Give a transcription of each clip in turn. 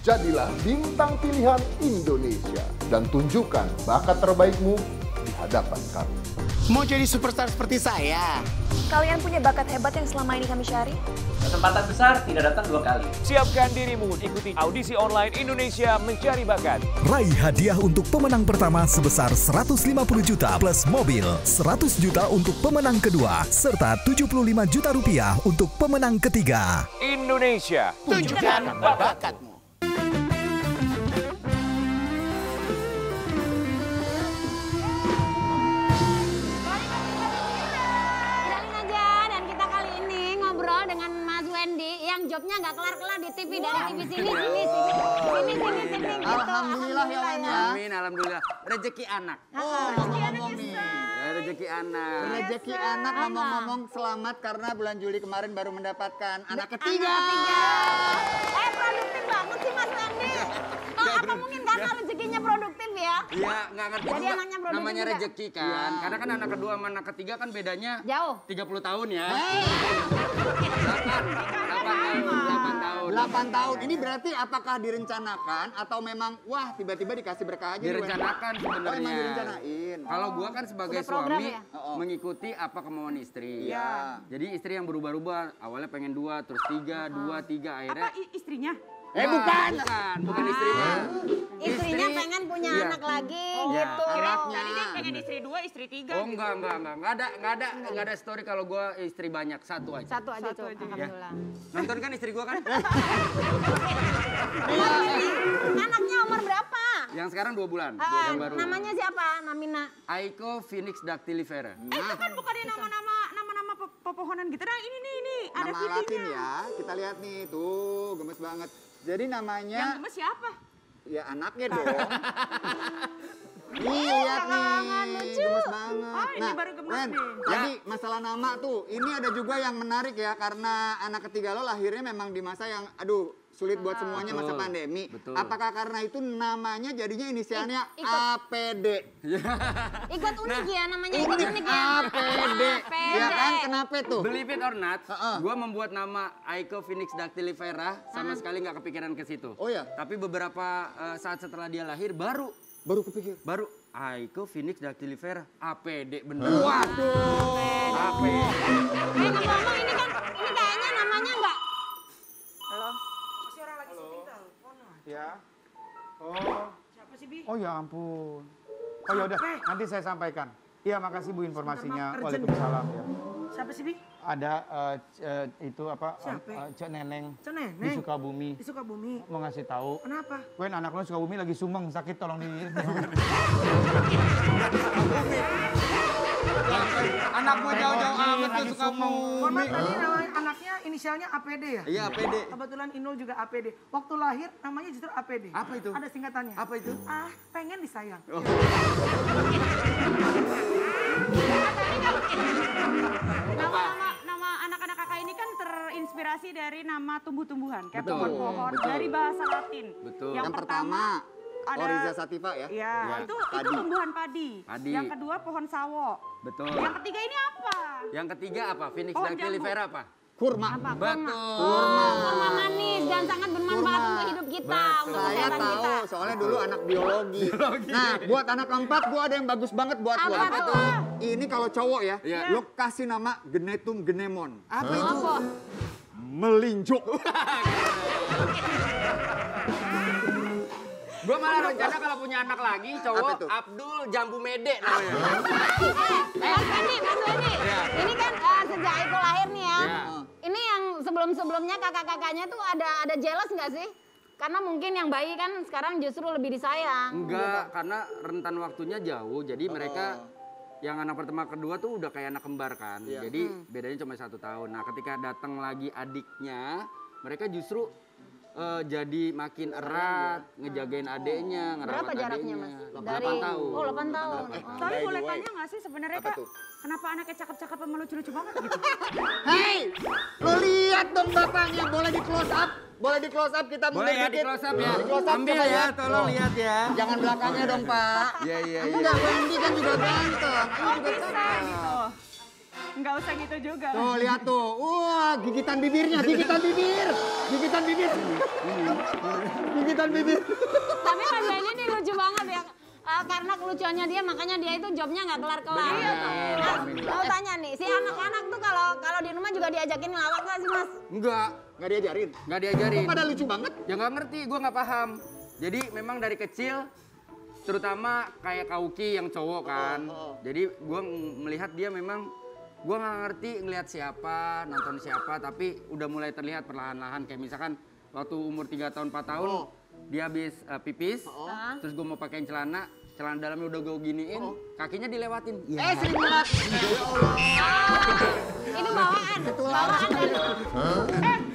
Jadilah bintang pilihan Indonesia dan tunjukkan bakat terbaikmu di hadapan kami. Mau jadi superstar seperti saya? Kalian punya bakat hebat yang selama ini kami cari? Kesempatan besar tidak datang 2 kali. Siapkan dirimu, ikuti audisi online Indonesia Mencari Bakat. Raih hadiah untuk pemenang pertama sebesar 150 juta plus mobil, 100 juta untuk pemenang kedua, serta 75 juta rupiah untuk pemenang ketiga. Indonesia, Tunjukkan bakatmu. Jobnya nggak kelar-kelar di TV, dari TV sini gitu. Alhamdulillah ya Wen ya. Amin, alhamdulillah. Rezeki anak. Ngomong nih. Ya, rezeki anak. Rezeki anak, ngomong-ngomong selamat karena bulan Juli kemarin baru mendapatkan anak ketiga. Produktif banget sih Mas Wendy. Apa mungkin karena rezekinya produktif ya? Iya, nggak ngerti Jadi juga. anaknya produktif Namanya juga. rezeki kan. Karena kan anak kedua sama anak ketiga kan bedanya Jauh. 30 tahun ya. 8 tahun. Ini berarti apakah direncanakan atau memang wah tiba-tiba dikasih berkah aja? Direncanakan sebenarnya. Oh, emang direncanain. Kalau gua kan sebagai Udah program suami ya? mengikuti apa kemauan istri. Iya. Jadi istri yang berubah-ubah. Awalnya pengen 2, terus 3, 2, 3 akhirnya. Apa istrinya? Bukan istrinya. Istrinya pengen punya anak lagi gitu. Anaknya. Jadi dia pengen istri 2, istri 3. Oh enggak. Enggak ada story kalau gua istri banyak, satu aja. Satu aja tuh, alhamdulillah. Nonton kan istri gua kan? Anaknya umur berapa? Yang sekarang 2 bulan, yang baru. Namanya siapa? Namina. Aiko Phoenix Dactylifera. Itu kan bukannya nama-nama pepohonan gitu. Nah ini ada Nama Latin ya. Kita lihat nih, tuh gemes banget. Jadi namanya. Yang gemes siapa? Ya anaknya dong. Nih lihat nih, gemes banget. Oh, ini baru gemes Wen, nih. tadi masalah nama tuh, ini ada juga yang menarik ya karena anak ketiga lo lahirnya memang di masa yang, aduh, sulit buat semuanya masa pandemi. Betul. Apakah karena itu namanya jadinya inisialnya APD? Ikut unik ya namanya, ikut unik ya. APD. Ya kan, kenapa tuh? Believe it or not, gua membuat nama Aiko Phoenix Dactylifera sama sekali nggak kepikiran ke situ. Oh ya? Tapi beberapa saat setelah dia lahir baru Kepikir. Aiko Phoenix Dactylifera APD bener. Waduh. APD. Ngomong ini kayaknya namanya enggak. Halo. Ya. Oh. Siapa sih, Bi? Oh ya ampun. Oh ya udah, nanti saya sampaikan. Iya, makasih Bu informasinya. Waalaikumsalam ya. Siapa sih, Bi? Ada itu apa? Cek Neneng. Cek Neneng? Di Sukabumi. Di Sukabumi. Mau ngasih tahu. Kenapa? Wen, anak lo Sukabumi lagi sumeng, sakit, tolong di. Anak gue jauh-jauh amat tuh Sukabumi. Hormat tadi namanya anaknya inisialnya APD ya? Iya, APD. Kebetulan Inul juga APD. Waktu lahir namanya justru APD. Apa itu? Ada singkatannya. Apa itu? Pengen disayang. Oh. Nama anak-anak kakak ini kan terinspirasi dari nama tumbuh-tumbuhan, kayak Betul, pohon-pohon betul. dari bahasa Latin. Betul. Yang pertama, ada Oryza sativa ya? Iya, itu Padi. tumbuhan padi. Padi. Yang kedua pohon sawo. Betul. Yang ketiga ini apa? Yang ketiga apa? Phoenix Oh, Dactylifera apa? Kurma. Apa? Betul. Kurma manis dan sangat bermanfaat Kurma. untuk hidup kita, Betul. untuk Saya kesehatan tahu, kita. soalnya dulu anak biologi. Nah, buat anak keempat, gua ada yang bagus banget buat lo. Apa tuh? Ini kalau cowok ya, Iya. lo kasih nama Genetum genemon. Apa itu? Melinjo. Gue malah rencana kalau punya anak lagi Apa cowok tuh? Abdul Jambu Mede namanya. Mas Wendy, Iya. ini kan sejak Iko lahir nih ya. Iya. Ini yang sebelum-sebelumnya kakak-kakaknya tuh ada jealous nggak sih? Karena mungkin yang bayi kan sekarang justru lebih disayang. Enggak, karena rentan waktunya jauh. Jadi mereka yang anak pertama kedua tuh udah kayak anak kembar kan. Iya. Jadi bedanya cuma 1 tahun. Nah ketika datang lagi adiknya, mereka justru jadi makin erat, ngejagain adeknya, ngerawat Berapa jaraknya, adeknya. Mas? 8 tahun. Oh, 8 tahun. Tapi boleh tanya nggak sih sebenarnya Apa Kak, tuh? kenapa anaknya cakep-cakep sama lucu-lucu banget gitu? Hei, lo lihat dong bapaknya, boleh di close up? Boleh di close up kita Boleh ya di close up ya. Di close up, Ambil coba ya, lihat. tolong lihat ya. Jangan belakangnya dong, Pak. Iya, iya, iya. Enggak, Wendy kan juga ganteng. Ayu juga cakep. gitu. Nggak usah gitu juga. Tuh, lihat tuh. Wah, gigitan bibirnya, gigitan bibir. Gigitan bibir. Gigitan gigitan bibir. Tapi Mas Wendy ini lucu banget ya. Karena kelucuannya dia, makanya dia itu jobnya nggak kelar-kelar. Iya, Nah, mau tanya nih, si anak-anak tuh kalau di rumah juga diajakin ngelawak nggak sih Mas? Enggak. Nggak diajarin? Nggak diajarin. Kok pada lucu banget? Ya nggak ngerti, gue nggak paham. Jadi memang dari kecil, terutama kayak Kauki yang cowok kan. Jadi gue melihat dia memang, gue nggak ngerti ngelihat siapa, nonton siapa, tapi udah mulai terlihat perlahan-lahan. Kayak misalkan waktu umur 3 tahun, 4 tahun, dia habis pipis, terus gue mau pakein celana dalamnya udah gue giniin, kakinya dilewatin. Sering banget. Itu bawaan dari.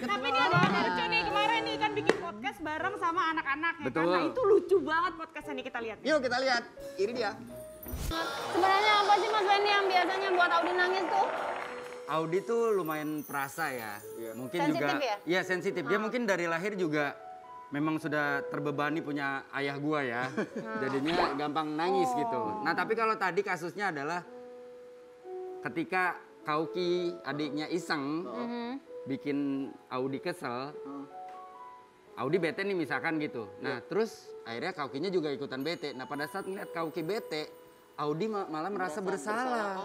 Tapi dia ada lucu nih kemarin nih kan bikin podcast bareng sama anak-anak ya kan. Betul. Nah itu lucu banget podcastnya nih kita lihat. Yuk kita lihat. Ini dia. Sebenarnya apa sih Mas Wendy yang biasanya buat Audi nangis tuh? Audi tuh lumayan perasa ya, mungkin Sensitif juga. ya? Iya sensitif. Dia mungkin dari lahir juga memang sudah terbebani punya ayah gua ya, jadinya gampang nangis gitu. Nah tapi kalau tadi kasusnya adalah ketika Kauki adiknya iseng bikin Audi kesel, Audi bete nih misalkan gitu. Nah terus akhirnya Kaukinya juga ikutan bete. Nah pada saat ngeliat Kauki bete, Audi malah merasa bersalah.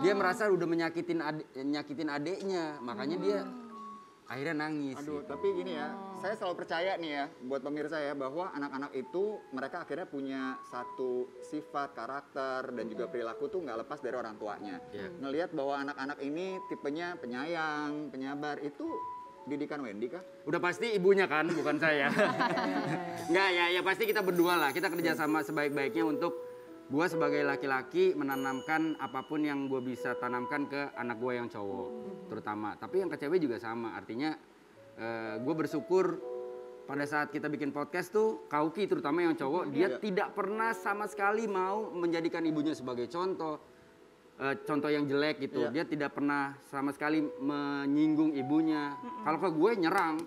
Dia merasa udah nyakitin adiknya, makanya dia akhirnya nangis. Aduh, gitu. tapi gini ya, saya selalu percaya nih ya, buat pemirsa ya, bahwa anak-anak itu mereka akhirnya punya satu sifat, karakter, dan juga perilaku tuh nggak lepas dari orang tuanya. Ngelihat bahwa anak-anak ini tipenya penyayang, penyabar, itu didikan Wendy kah? Udah pasti ibunya kan, bukan saya. Enggak ya pasti kita berdua lah, kita kerjasama sebaik-baiknya untuk gue sebagai laki-laki menanamkan apapun yang gue bisa tanamkan ke anak gue yang cowok terutama. Tapi yang ke cewek juga sama, artinya gue bersyukur pada saat kita bikin podcast tuh Kauki terutama yang cowok, dia tidak pernah sama sekali mau menjadikan ibunya sebagai contoh yang jelek gitu. Dia tidak pernah sama sekali menyinggung ibunya. Kalau ke gue nyerang.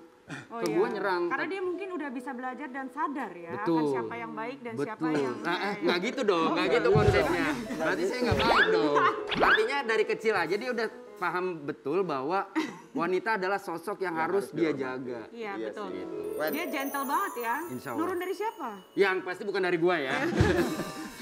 Gue nyerang. Karena dia mungkin udah bisa belajar dan sadar ya Betul. akan siapa yang baik dan siapa yang nggak gitu dong, nggak gitu konsepnya. Berarti saya nggak baik dong. Artinya dari kecil aja dia udah paham betul bahwa wanita adalah sosok yang harus dia jaga. Iya betul. Gitu. Dia gentle banget ya. Insya Allah. Nurun dari siapa? Yang pasti bukan dari gua ya.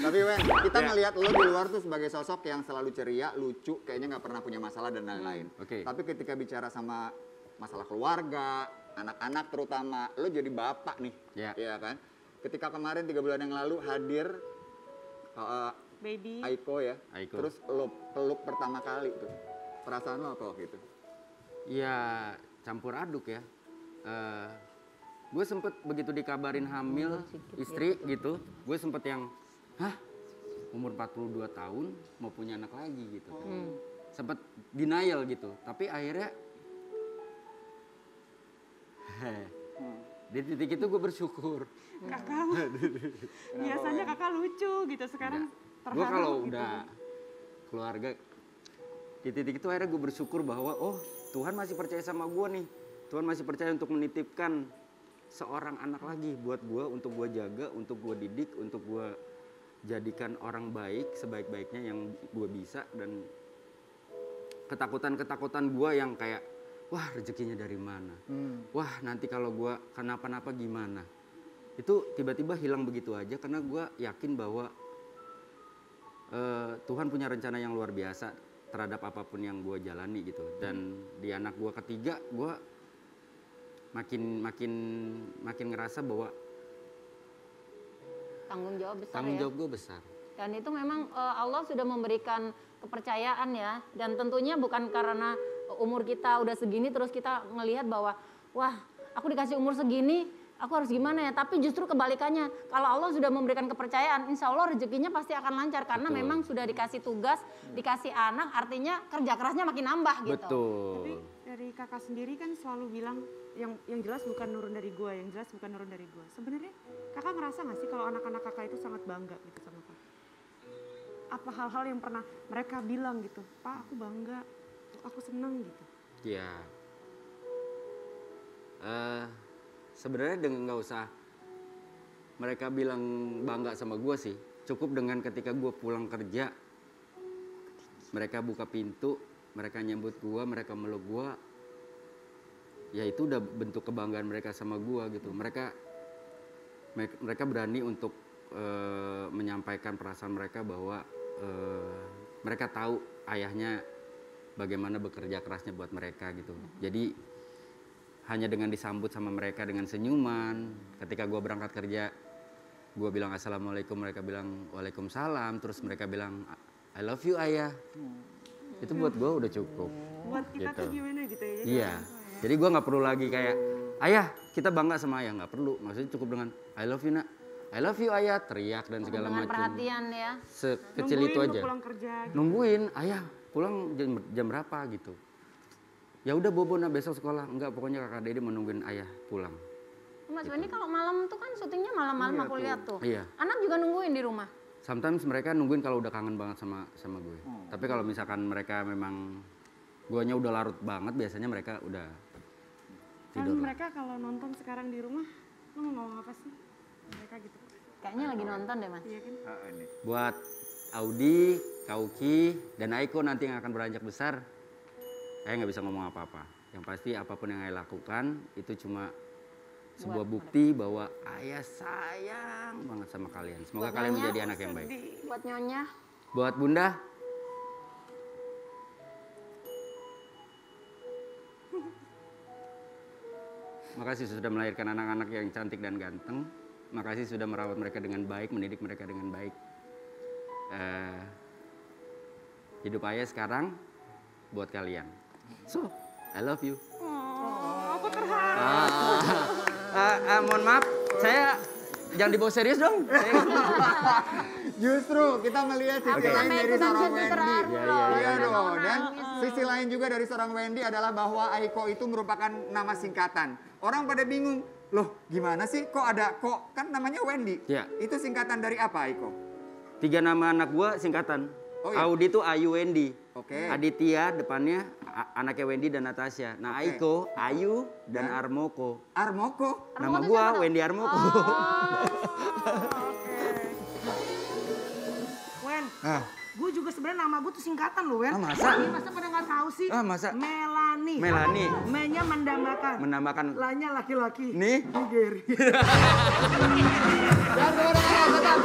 Tapi Wen, kita ngelihat lo di luar tuh sebagai sosok yang selalu ceria, lucu, kayaknya nggak pernah punya masalah dan lain-lain. Tapi ketika bicara sama masalah keluarga, anak-anak terutama, lo jadi bapak nih, ya kan? Ketika kemarin 3 bulan yang lalu hadir Baby Aiko ya, terus lo peluk pertama kali tuh, perasaan lo apa waktu itu? Ya campur aduk ya. Gue sempet begitu dikabarin hamil istri gitu, gue sempet yang, umur 42 tahun mau punya anak lagi gitu. Sempet denial gitu, tapi akhirnya di titik itu gue bersyukur. Kakak, biasanya kakak lucu gitu, sekarang terharu. Gue kalau gitu. udah keluarga, di titik itu akhirnya gue bersyukur bahwa Tuhan masih percaya sama gue nih. Tuhan masih percaya untuk menitipkan seorang anak lagi buat gue, untuk gue jaga, untuk gue didik, untuk gue jadikan orang baik sebaik-baiknya yang gue bisa. Dan ketakutan-ketakutan gue yang kayak, wah rezekinya dari mana? Wah nanti kalau gue kenapa-napa gimana? Itu tiba-tiba hilang begitu aja karena gue yakin bahwa Tuhan punya rencana yang luar biasa terhadap apapun yang gue jalani gitu. Dan di anak gue ketiga, gue makin ngerasa bahwa Tanggung jawab besar tanggung jawab gue besar. Dan itu memang Allah sudah memberikan kepercayaan ya. Dan tentunya bukan karena umur kita udah segini terus kita ngelihat bahwa wah aku dikasih umur segini aku harus gimana ya. Tapi justru kebalikannya, kalau Allah sudah memberikan kepercayaan, insya Allah rezekinya pasti akan lancar. Karena memang sudah dikasih tugas, dikasih anak, artinya kerja kerasnya makin nambah gitu. Betul. Tapi dari kakak sendiri kan selalu bilang yang jelas bukan nurun dari gua, yang jelas bukan nurun dari gua. Sebenarnya kakak ngerasa nggak sih kalau anak-anak kakak itu sangat bangga gitu sama kakak? Apa hal-hal yang pernah mereka bilang gitu, Pak aku bangga, aku seneng gitu? Iya. Sebenarnya dengan nggak usah mereka bilang bangga sama gue sih. Cukup dengan ketika gue pulang kerja, mereka buka pintu, mereka nyambut gue, mereka meluk gue. Ya itu udah bentuk kebanggaan mereka sama gue gitu. Mereka mereka berani untuk menyampaikan perasaan mereka bahwa mereka tahu ayahnya bagaimana bekerja kerasnya buat mereka gitu. Jadi hanya dengan disambut sama mereka dengan senyuman, ketika gue berangkat kerja, gue bilang assalamualaikum, mereka bilang waalaikumsalam, terus mereka bilang I love you ayah. Itu buat gue udah cukup. Buat kita gitu. tuh gimana gitu ya? Iya. Jadi gue nggak perlu lagi kayak ayah kita bangga sama ayah, nggak perlu. Maksudnya cukup dengan I love you nak, I love you ayah, teriak dan segala macam. Perhatian ya. Sekecil itu aja. Pulang kerja, gitu. Nungguin ayah pulang jam berapa gitu. Ya udah bobo nah besok sekolah. Enggak, pokoknya kakak Dede menungguin ayah pulang. Mas Wendy kalau malam tuh kan syutingnya malam-malam aku lihat tuh. Iya. Anak juga nungguin di rumah. Sometimes mereka nungguin kalau udah kangen banget sama gue. Tapi kalau misalkan mereka memang guanya udah larut banget, biasanya mereka udah Kan tidur. mereka kalau nonton sekarang di rumah, lo mau ngomong apa sih? Mereka gitu. Kayaknya lagi nonton deh Mas. Iya kan? Buat Audi, Kauki, dan Aiko nanti yang akan beranjak besar, saya nggak bisa ngomong apa-apa. Yang pasti apapun yang saya lakukan itu cuma sebuah bukti bahwa ayah sayang banget sama kalian. Semoga kalian menjadi anak yang baik. Buat Nyonya. Buat Bunda, makasih sudah melahirkan anak-anak yang cantik dan ganteng. Makasih sudah merawat mereka dengan baik, mendidik mereka dengan baik. Hidup ayah sekarang buat kalian. So, I love you. Oh, aku terharu. Mohon maaf, saya jangan dibawa serius dong. Justru kita melihat sisi lain dari seorang Wendy. Iya dong. Dan sisi lain juga dari seorang Wendy adalah bahwa Aiko itu merupakan nama singkatan. Orang pada bingung, loh gimana sih kok ada kok kan namanya Wendy. Ya. Itu singkatan dari apa Aiko? 3 nama anak gua singkatan. Oh, iya? Audi itu Ayu Wendy. Oke. Aditya depannya anaknya Wendy dan Natasha. Nah, Aiko, Ayu dan Armoko. Armoko? Nama gua Wendy Armoko. Wen, gue juga sebenarnya nama gue tuh singkatan loh, Wen. Masa? Masa pada nggak tahu sih? Masa? Melani. Melani. M-nya mendambakan. Menambahkan. Lanya laki-laki. Nih. Nigeri. Dan kemudian tetap